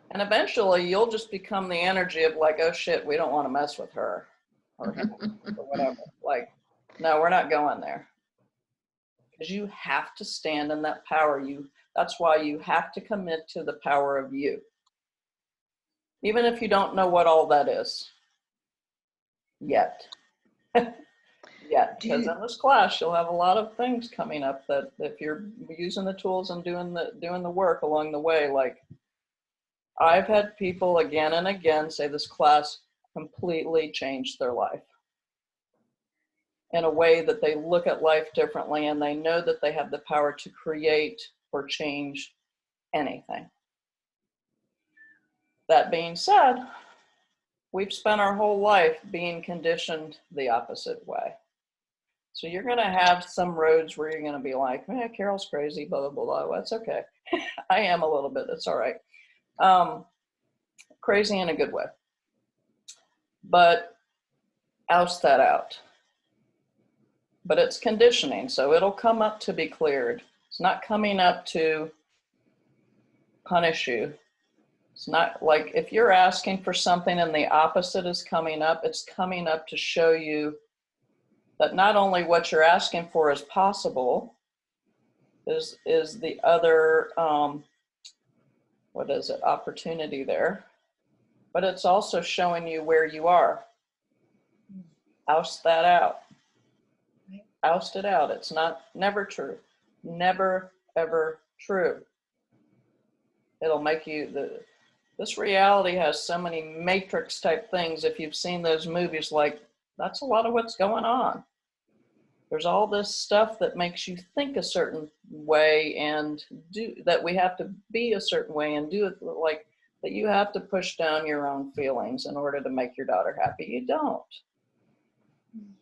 And eventually you'll just become the energy of like, oh shit, we don't want to mess with her or him or whatever. Like, no, we're not going there. Because you have to stand in that power. That's why you have to commit to the power of you. Even if you don't know what all that is yet. Yet, because in this class you'll have a lot of things coming up that if you're using the tools and doing the work along the way, like I've had people again and again say this class completely changed their life. in a way that they look at life differently, and they know that they have the power to create or change anything. That being said, we've spent our whole life being conditioned the opposite way. So you're going to have some roads where you're going to be like, man, Carol's crazy, blah, blah, blah. That's okay. I am a little bit. That's all right. Crazy in a good way. But oust that out. But it's conditioning, so it'll come up to be cleared. It's not coming up to punish you. It's not like if you're asking for something and the opposite is coming up, it's coming up to show you that not only what you're asking for is possible, is the other, opportunity there, but it's also showing you where you are. Oust that out. Oust it out. It's never true. Never, ever true. It'll make you, this reality has so many matrix type things. If you've seen those movies, like, that's a lot of what's going on. There's all this stuff that makes you think a certain way and do that. We have to be a certain way and do it like that. You have to push down your own feelings in order to make your daughter happy. You don't.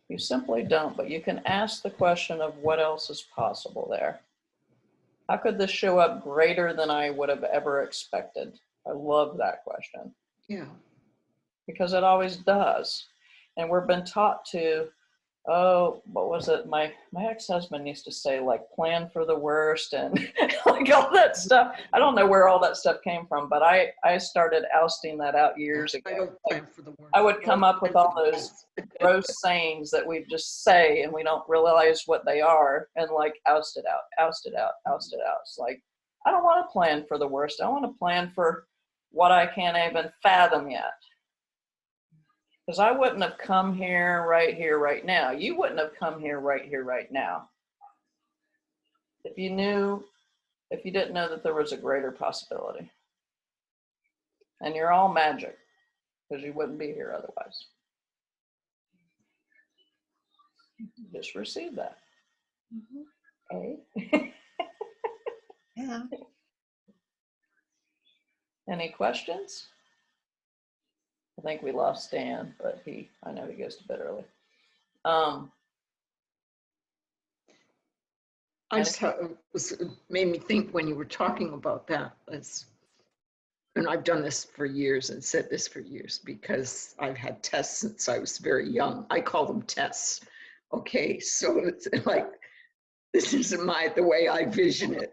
You simply don't. But you can ask the question of what else is possible there. How could this show up greater than I would have ever expected? I love that question. Yeah. Because it always does. And we've been taught to, oh, what was it? My ex-husband used to say, like, plan for the worst and like all that stuff. I don't know where all that stuff came from, but I started ousting that out years ago. I don't plan for the worst. I would come up with all those gross sayings that we just say and we don't realize what they are, and like oust it out, oust it out, oust it out. It's like, I don't want to plan for the worst. I want to plan for what I can't even fathom yet. Because I wouldn't have come here, right now. You wouldn't have come here, right now. If you didn't know that there was a greater possibility. And you're all magic, because you wouldn't be here otherwise. Just receive that. Okay. Yeah. Any questions? I think we lost Dan, but I know he goes to bed early. I just made me think when you were talking about that. And I've done this for years and said this for years because I've had tests since I was very young. I call them tests. Okay, so it's like, this is the way I vision it.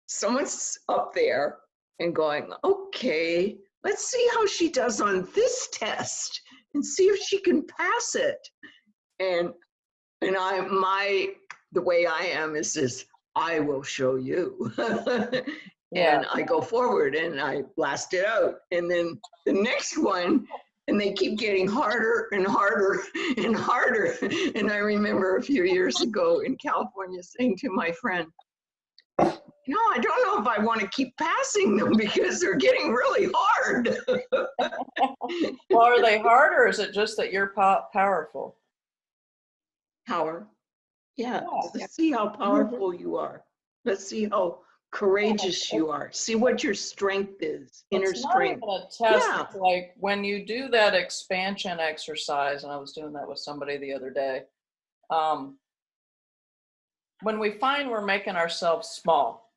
Someone's up there and going, okay, let's see how she does on this test and see if she can pass it. And the way I am is this, I will show you. Yeah. And I go forward and I blast it out. And then the next one, and they keep getting harder and harder and harder. And I remember a few years ago in California saying to my friend, no, I don't know if I want to keep passing them because they're getting really hard. Well, are they hard, or is it just that you're powerful? Power. Yeah, Yeah. let's see how powerful you are. Let's see how courageous you are. See what your strength is, inner strength. It's not even a test. Yeah. It's like when you do that expansion exercise, and I was doing that with somebody the other day, when we find we're making ourselves small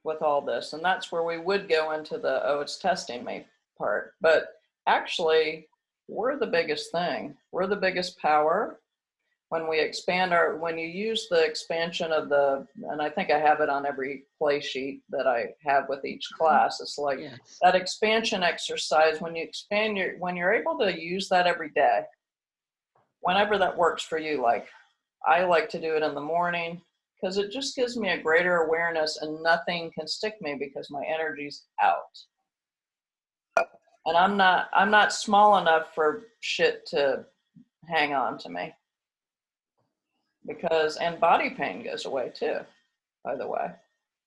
with all this, and that's where we would go into the, oh, it's testing me part. But actually, we're the biggest thing. We're the biggest power. When we expand when you use the expansion of and I think I have it on every play sheet that I have with each class, it's like that expansion exercise, when you expand when you're able to use that every day, whenever that works for you. Like, I like to do it in the morning because it just gives me a greater awareness and nothing can stick me because my energy's out. And I'm not small enough for shit to hang on to me. And body pain goes away too, by the way.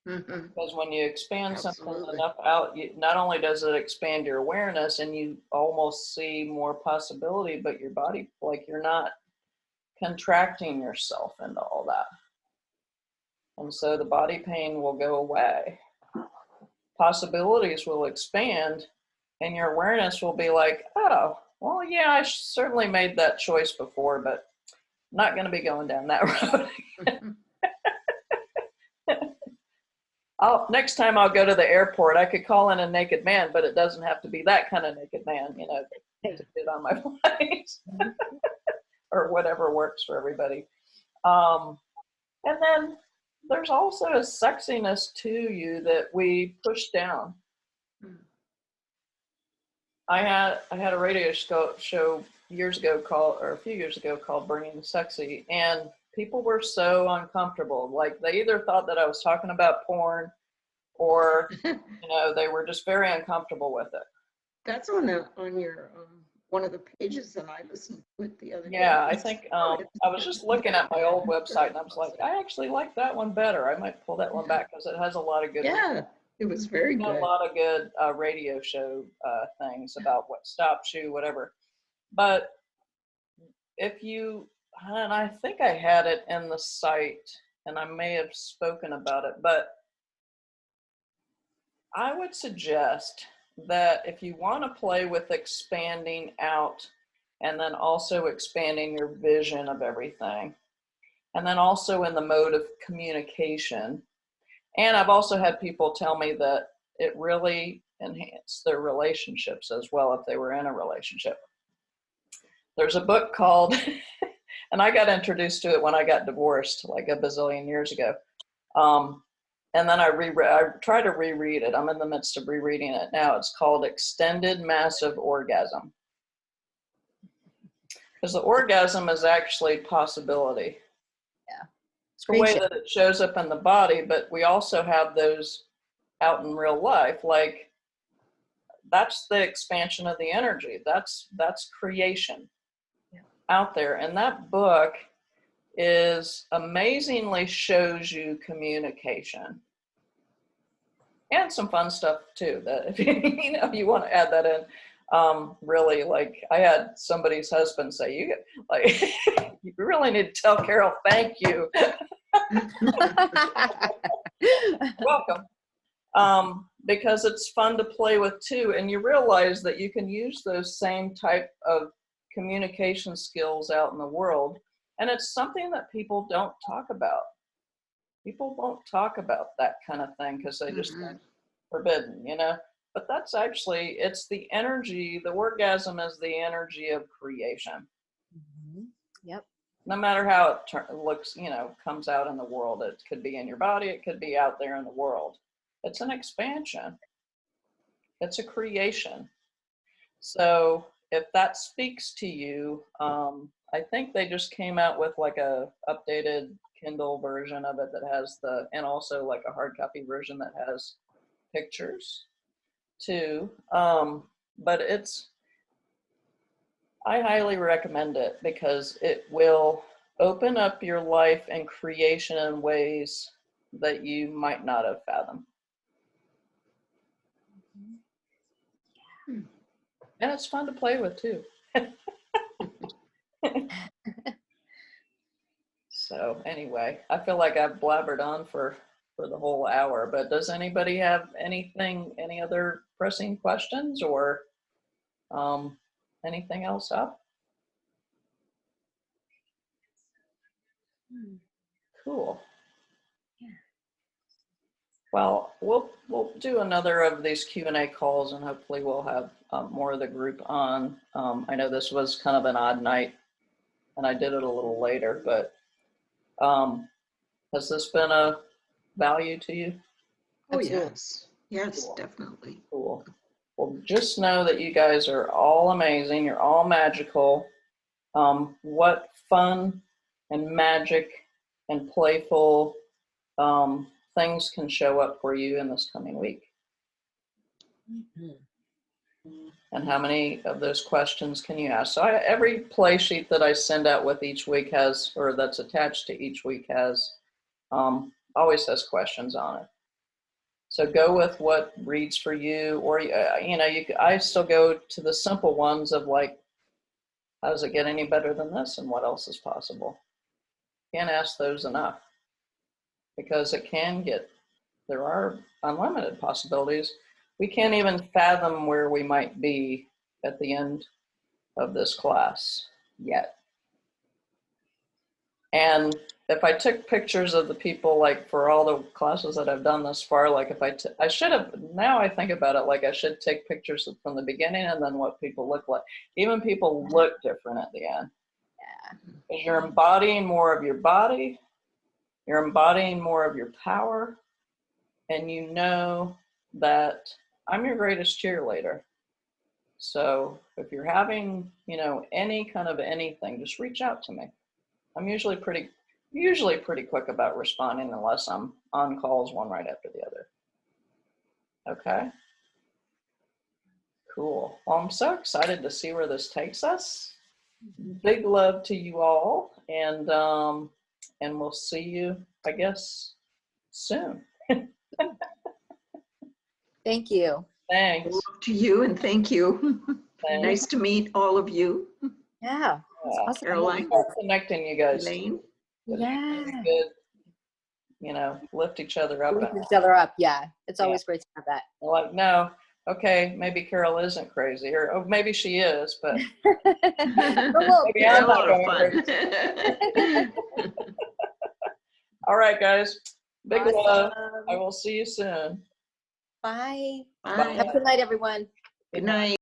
Mm-hmm. Because when you expand something Absolutely. enough out, not only does it expand your awareness and you almost see more possibility, but your body, like, you're not contracting yourself into all that. And so the body pain will go away. Possibilities will expand, and your awareness will be like, oh, well, yeah, I certainly made that choice before, but I'm not going to be going down that road. Next time I'll go to the airport, I could call in a naked man, but it doesn't have to be that kind of naked man, you know, to get on my flight or whatever works for everybody. And then there's also a sexiness to you that we push down. I had a radio show years ago a few years ago called Bringing the Sexy, and people were so uncomfortable. Like, they either thought that I was talking about porn, or you know, they were just very uncomfortable with it. That's on your one of the pages that I listened to it the other day. Yeah, I think I was just looking at my old website, and I was like, I actually like that one better. I might pull that one back because it has a lot of good. Yeah, it was very good. A lot of good radio show things about what stops you, whatever. But if you, and I think I had it in the site, and I may have spoken about it, but I would suggest that if you want to play with expanding out and then also expanding your vision of everything, and then also in the mode of communication, and I've also had people tell me that it really enhanced their relationships as well if they were in a relationship. There's a book called, and I got introduced to it when I got divorced like a bazillion years ago. And then I try to reread it. I'm in the midst of rereading it now. It's called Extended Massive Orgasm. Because the orgasm is actually possibility. Yeah. It's the way that it shows up in the body, but we also have those out in real life. Like, that's the expansion of the energy. That's creation out there. And that book is amazingly shows you communication and some fun stuff too, that if you know, you want to add that in. Really, like, I had somebody's husband say, you really need to tell Carol thank you. Welcome. Because it's fun to play with too, and you realize that you can use those same type of communication skills out in the world. And it's something that people don't talk about. People won't talk about that kind of thing because they just think forbidden, you know? But that's actually, it's the energy, the orgasm is the energy of creation. Yep. No matter how it looks, you know, comes out in the world. It could be in your body, it could be out there in the world. It's an expansion. It's a creation. So if that speaks to you, I think they just came out with like a updated Kindle version of it that has and also like a hard copy version that has pictures too. But I highly recommend it because it will open up your life and creation in ways that you might not have fathomed. And it's fun to play with too. So anyway, I feel like I've blabbered on for the whole hour, but does anybody have any other pressing questions or anything else up? Cool. Well, we'll do another of these Q&A calls, and hopefully we'll have more of the group on. I know this was kind of an odd night, and I did it a little later, but has this been a value to you? Oh, yes. Yes, cool. Definitely. Cool. Well, just know that you guys are all amazing. You're all magical. What fun and magic and playful things can show up for you in this coming week? And how many of those questions can you ask? So every play sheet that I send out with each week has, or that's attached to each week has, always has questions on it. So go with what reads for you, or, you know, I still go to the simple ones of like, how does it get any better than this, and what else is possible? Can't ask those enough, because it can get, there are unlimited possibilities. We can't even fathom where we might be at the end of this class yet. And if I took pictures of the people, like for all the classes that I've done thus far, like if I should have, now I think about it, like I should take pictures from the beginning and then what people look like. Even people look different at the end. Because you're embodying more of your body, you're embodying more of your power, and you know that I'm your greatest cheerleader. So if you're having, you know, any kind of anything, just reach out to me. I'm usually pretty quick about responding, unless I'm on calls one right after the other. Okay. Cool. Well, I'm so excited to see where this takes us. Big love to you all, and we'll see you, I guess, soon. Thank you. Thanks. Love to you, and thank you. Thanks. Nice to meet all of you. Yeah. That's awesome. Caroline, Start connecting you guys. Elaine. Yeah. Good. You know, lift each other up. Lift each other up. Yeah. It's always great to have that. Like, no, okay, maybe Carol isn't crazy, or oh, maybe she is, but maybe I'm A not lot of going fun. crazy. All right, guys. Big love. I will see you soon. Bye. Bye. Have a good night, everyone. Good night.